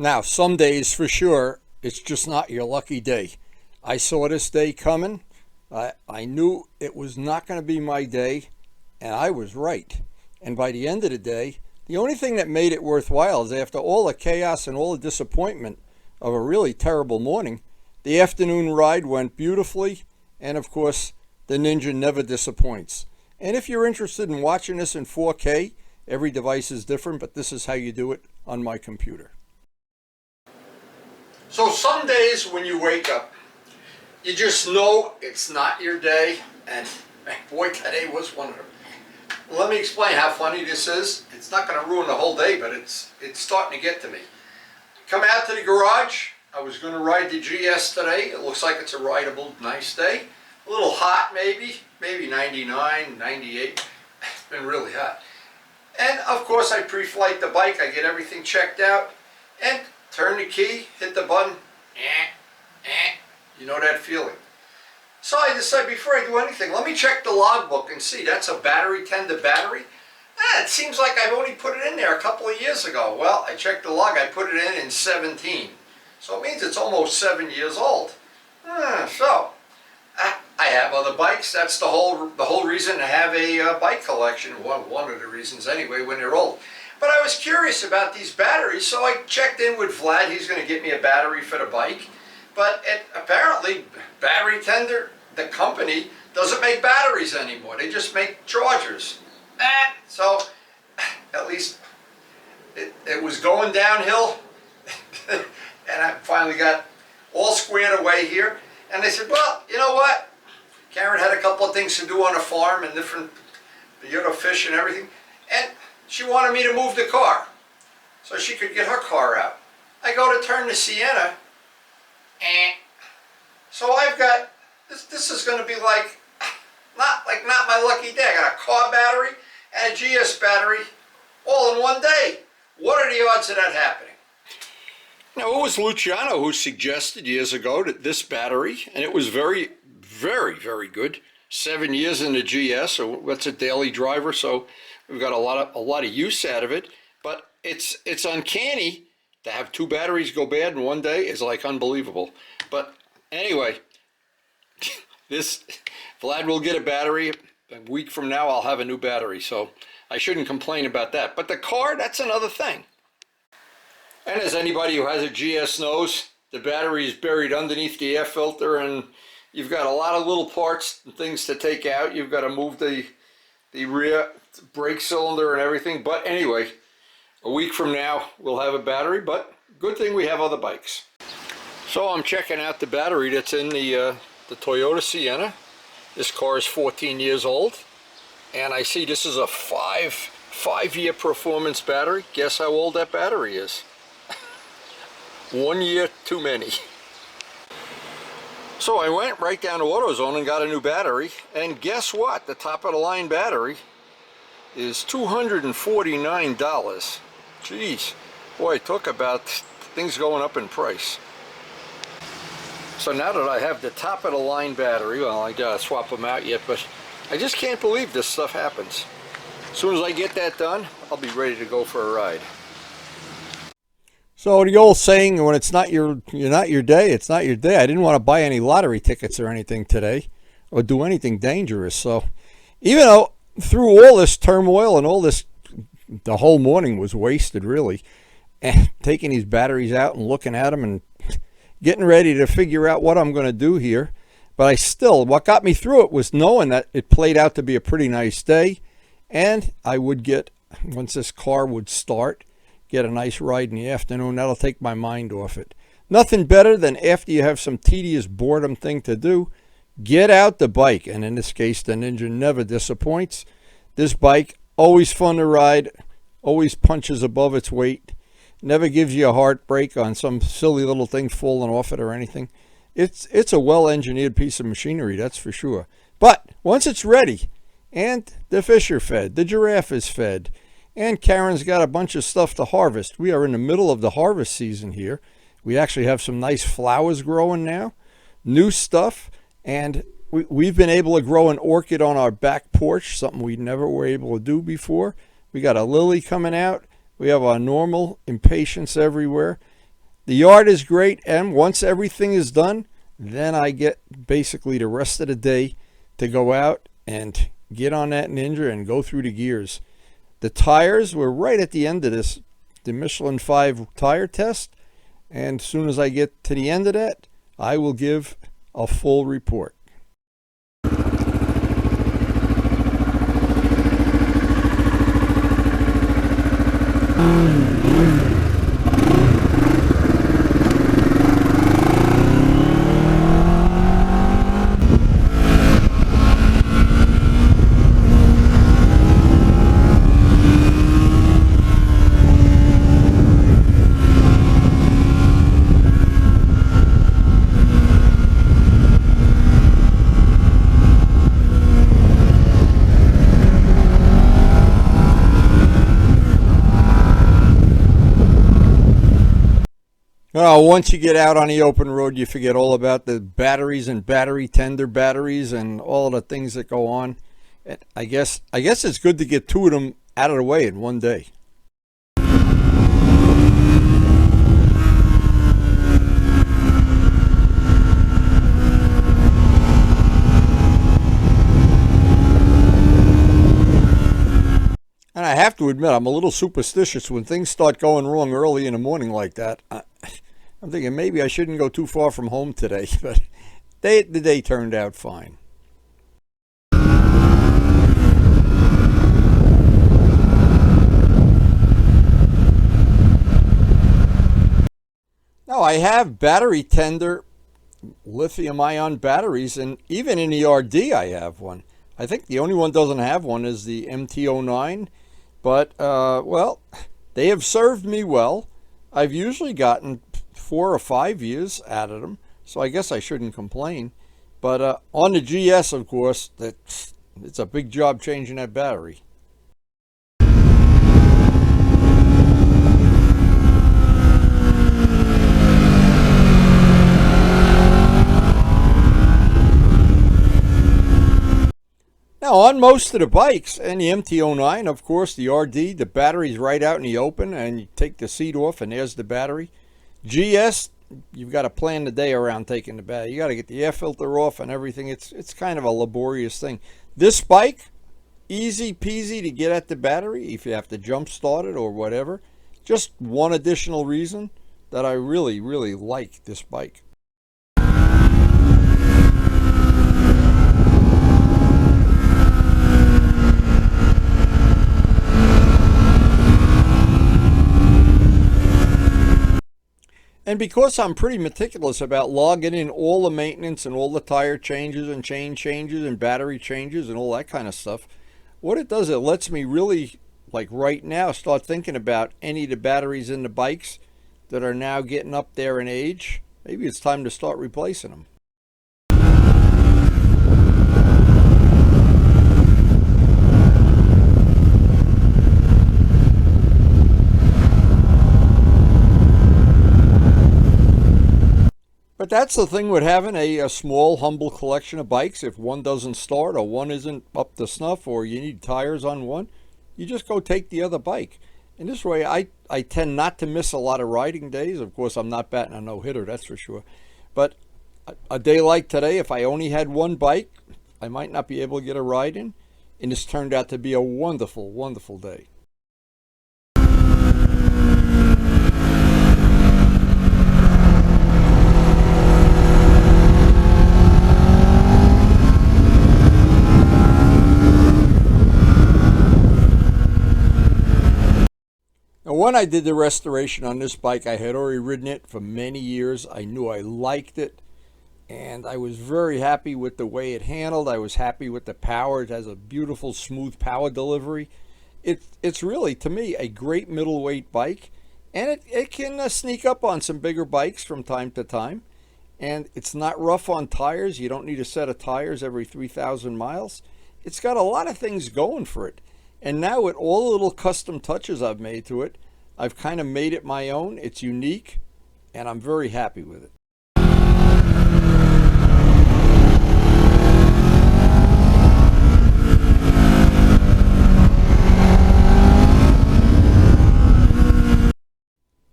Now, some days for sure, it's just not your lucky day. I saw this day coming. I knew it was not going to be my day, and I was right. And by the end of the day, the only thing that made it worthwhile is after all the chaos and all the disappointment of a really terrible morning, the afternoon ride went beautifully, and of course, the Ninja never disappoints. And if you're interested in watching this in 4K, every device is different, but this is how you do it on my computer. So some days when you wake up, you just know it's not your day, and boy, today was one of them. Let me explain how funny this is. It's not going to ruin the whole day, but it's starting to get to me. Come out to the garage. I was going to ride the GS today. It looks like it's a rideable, nice day. A little hot maybe 99, 98. It's been really hot. And of course I pre-flight the bike. I get everything checked out and turn the key, hit the button. You know that feeling. So I decided before I do anything, let me check the logbook and see. That's a battery tender battery. It seems like I've only put it in there a couple of years ago. Well, I checked the log. I put it in 17. So it means it's almost 7 years old. So I have other bikes. That's the whole reason to have a bike collection. One of the reasons anyway, when they're old. But I was curious about these batteries, so I checked in with Vlad. He's going to get me a battery for the bike. But apparently, Battery Tender, the company, doesn't make batteries anymore. They just make chargers. So, at least it was going downhill. And I finally got all squared away here. And they said, well, you know what? Karen had a couple of things to do on the farm and different, fish and everything. And she wanted me to move the car so she could get her car out. I go to turn the Sienna. So I've got, this is going to be not my lucky day. I got a car battery and a GS battery all in one day. What are the odds of that happening? Now, it was Luciano who suggested years ago that this battery, and it was very, very, very good. 7 years in the GS, so that's a daily driver, so we've got a lot of use out of it. But it's uncanny to have two batteries go bad in one day is like unbelievable. But anyway, Vlad will get a battery. A week from now, I'll have a new battery, so I shouldn't complain about that. But the car, that's another thing. And as anybody who has a GS knows, the battery is buried underneath the air filter, and you've got a lot of little parts and things to take out. You've got to move the rear brake cylinder and everything. But anyway, a week from now, we'll have a battery, but good thing we have other bikes. So I'm checking out the battery that's in the Toyota Sienna. This car is 14 years old, and I see this is a five-year performance battery. Guess how old that battery is? 1 year too many. So I went right down to AutoZone and got a new battery, and guess what? The top-of-the-line battery is $249. Jeez, boy, talk about things going up in price. So now that I have the top-of-the-line battery, well, I gotta swap them out yet, but I just can't believe this stuff happens. As soon as I get that done, I'll be ready to go for a ride. So the old saying, when it's not your day, it's not your day. I didn't want to buy any lottery tickets or anything today, or do anything dangerous. So even though through all this turmoil and all this, the whole morning was wasted really, and taking these batteries out and looking at them and getting ready to figure out what I'm going to do here. But what got me through it was knowing that it played out to be a pretty nice day, and I would get, once this car would start, get a nice ride in the afternoon. That'll take my mind off it. Nothing better than after you have some tedious boredom thing to do, get out the bike. And in this case, the Ninja never disappoints. This bike, always fun to ride, always punches above its weight, never gives you a heartbreak on some silly little thing falling off it or anything. It's a well-engineered piece of machinery, that's for sure. But once it's ready, and the fish are fed, the giraffe is fed, and Karen's got a bunch of stuff to harvest. We are in the middle of the harvest season here. We actually have some nice flowers growing now, new stuff, and we've been able to grow an orchid on our back porch, something we never were able to do before. We got a lily coming out. We have our normal impatiens everywhere. the yard is great, and once everything is done, then I get basically the rest of the day to go out and get on that Ninja and go through the gears. The tires were right at the end of this, the Michelin 5 tire test, and as soon as I get to the end of that, I will give a full report. Once you get out on the open road, you forget all about the batteries and battery tender batteries and all the things that go on. And I guess it's good to get two of them out of the way in one day. And I have to admit, I'm a little superstitious when things start going wrong early in the morning like that. I'm thinking maybe I shouldn't go too far from home today, but the day turned out fine. Now, I have battery tender lithium-ion batteries, and even in the RD I have one. I think the only one doesn't have one is the MT09, but, well, they have served me well. I've usually gotten 4 or 5 years out of them, so I guess I shouldn't complain. But on the GS, of course, it's a big job changing that battery. Now, on most of the bikes, and the MT09, of course, the RD, the battery's right out in the open, and you take the seat off, and there's the battery. GS, you've got to plan the day around taking the battery. You got to get the air filter off and everything. It's kind of a laborious thing. This bike, easy peasy to get at the battery if you have to jump start it or whatever. Just one additional reason that I really, really like this bike. And because I'm pretty meticulous about logging in all the maintenance and all the tire changes and chain changes and battery changes and all that kind of stuff, what it does, it lets me really, like right now, start thinking about any of the batteries in the bikes that are now getting up there in age. Maybe it's time to start replacing them. But that's the thing with having a small, humble collection of bikes. If one doesn't start or one isn't up to snuff or you need tires on one, you just go take the other bike. And this way, I tend not to miss a lot of riding days. Of course, I'm not batting a no-hitter, that's for sure. But a day like today, if I only had one bike, I might not be able to get a ride in. And this turned out to be a wonderful, wonderful day. When I did the restoration on this bike, I had already ridden it for many years. I knew I liked it, and I was very happy with the way it handled. I was happy with the power. It has a beautiful, smooth power delivery. It's really, to me, a great middleweight bike, and it can sneak up on some bigger bikes from time to time. And it's not rough on tires. You don't need a set of tires every 3,000 miles. It's got a lot of things going for it. And now with all the little custom touches I've made to it, I've kind of made it my own. It's unique, and I'm very happy with it.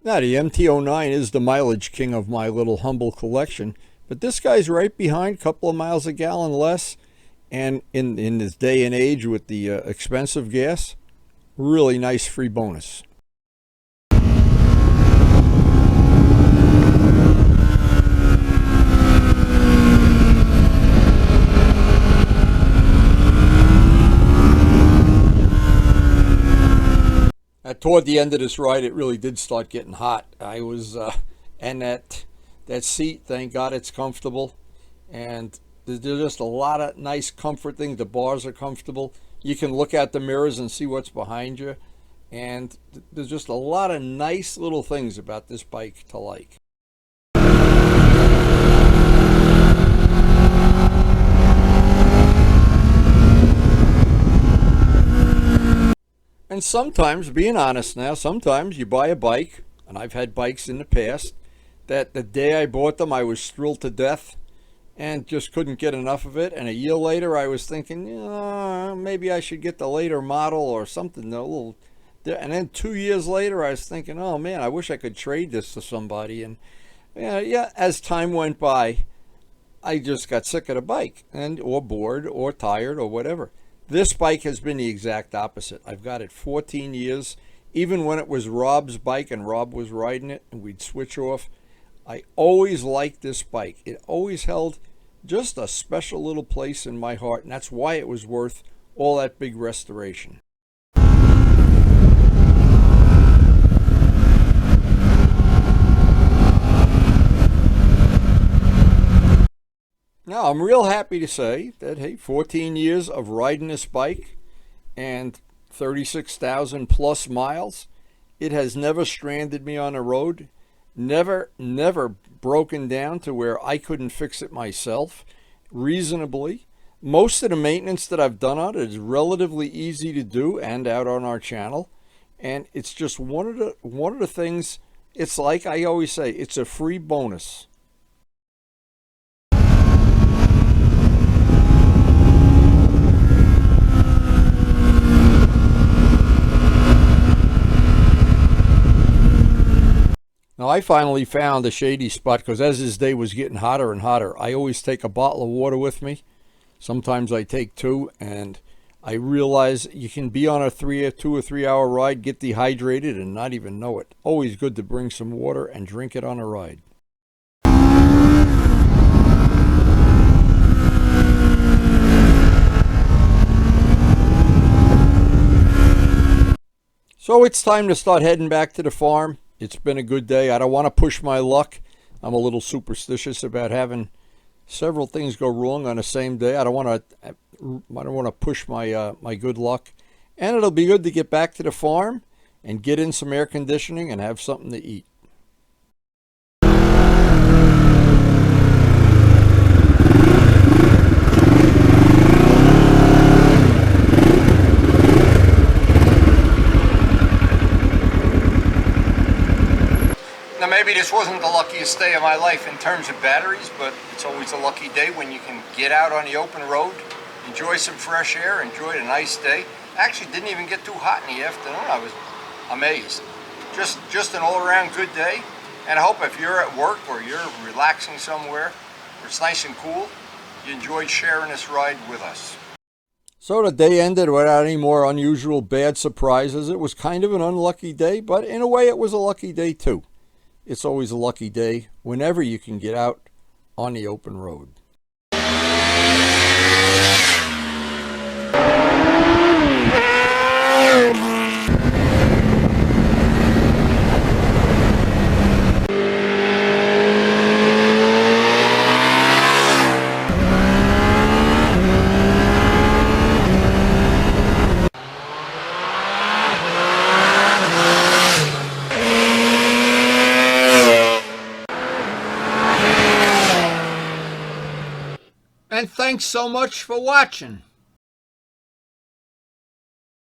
Now, the MT-09 is the mileage king of my little humble collection, but this guy's right behind, a couple of miles a gallon less. And in this day and age with the expensive gas, really nice free bonus. Toward the end of this ride, it really did start getting hot. And that seat, thank God it's comfortable. And there's just a lot of nice comfort things. The bars are comfortable. You can look at the mirrors and see what's behind you. And there's just a lot of nice little things about this bike to like. And sometimes, being honest now, sometimes you buy a bike, and I've had bikes in the past, that the day I bought them I was thrilled to death and just couldn't get enough of it. And a year later I was thinking, maybe I should get the later model or something a little. And then 2 years later I was thinking, oh man, I wish I could trade this to somebody. And as time went by, I just got sick of the bike, or bored or tired or whatever. This bike has been the exact opposite. I've got it 14 years. Even when it was Rob's bike and Rob was riding it and we'd switch off, I always liked this bike. It always held just a special little place in my heart, and that's why it was worth all that big restoration. Now, I'm real happy to say that, hey, 14 years of riding this bike and 36,000 plus miles, it has never stranded me on the road, never broken down to where I couldn't fix it myself reasonably. Most of the maintenance that I've done on it is relatively easy to do and out on our channel. And it's just one of the things, it's like I always say, it's a free bonus. Now, I finally found a shady spot because as this day was getting hotter and hotter, I always take a bottle of water with me. Sometimes I take two, and I realize you can be on a 2 or 3 hour ride, get dehydrated, and not even know it. Always good to bring some water and drink it on a ride. So it's time to start heading back to the farm. It's been a good day. I don't want to push my luck. I'm a little superstitious about having several things go wrong on the same day. I don't want to push my good luck. And it'll be good to get back to the farm and get in some air conditioning and have something to eat. Now, maybe this wasn't the luckiest day of my life in terms of batteries, but it's always a lucky day when you can get out on the open road, enjoy some fresh air, enjoy a nice day. Actually, didn't even get too hot in the afternoon. I was amazed. Just an all-around good day. And I hope if you're at work or you're relaxing somewhere where it's nice and cool, you enjoyed sharing this ride with us. So the day ended without any more unusual bad surprises. It was kind of an unlucky day, but in a way it was a lucky day too. It's always a lucky day whenever you can get out on the open road. And thanks so much for watching.